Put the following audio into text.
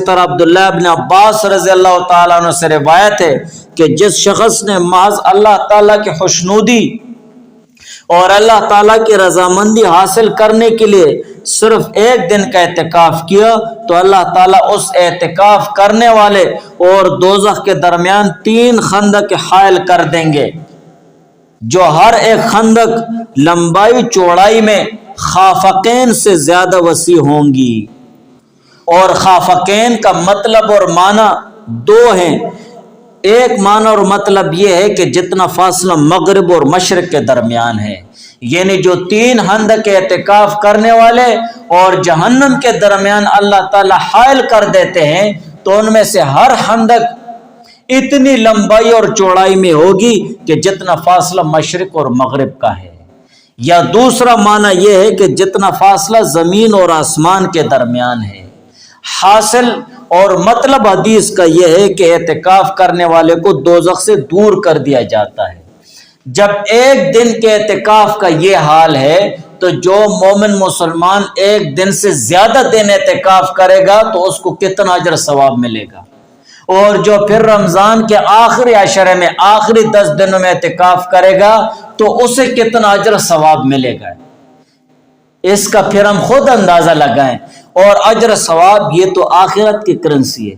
طرح عبداللہ ابن عباس رضی اللہ تعالیٰ عنہ سے روایت ہے کہ جس شخص نے محض اللہ تعالیٰ کی خوشنودی اور اللہ تعالیٰ کی رضامندی حاصل کرنے کے لیے صرف ایک دن کا اعتکاف کیا تو اللہ تعالیٰ اس اعتکاف کرنے والے اور دوزخ کے درمیان 3 خندق حائل کر دیں گے، جو ہر ایک خندق لمبائی چوڑائی میں خافقین سے زیادہ وسیع ہوں گی۔ اور خافقین کا مطلب اور معنی 2 ہیں۔ ایک معنی اور مطلب یہ ہے کہ جتنا فاصلہ مغرب اور مشرق کے درمیان ہے، یعنی جو 3 خندق اعتکاف کرنے والے اور جہنم کے درمیان اللہ تعالیٰ حائل کر دیتے ہیں تو ان میں سے ہر خندق اتنی لمبائی اور چوڑائی میں ہوگی کہ جتنا فاصلہ مشرق اور مغرب کا ہے۔ یا دوسرا معنی یہ ہے کہ جتنا فاصلہ زمین اور آسمان کے درمیان ہے۔ حاصل اور مطلب حدیث کا یہ ہے کہ اعتکاف کرنے والے کو دوزخ سے دور کر دیا جاتا ہے۔ جب ایک دن کے اعتکاف کا یہ حال ہے تو جو مومن مسلمان ایک دن سے زیادہ دن اعتکاف کرے گا تو اس کو کتنا اجر ثواب ملے گا، اور جو پھر رمضان کے آخری عشرے میں آخری 10 دنوں میں اعتکاف کرے گا تو اسے کتنا اجر ثواب ملے گا، اس کا پھر ہم خود اندازہ لگائیں۔ اور اجر ثواب یہ تو آخرت کی کرنسی ہے۔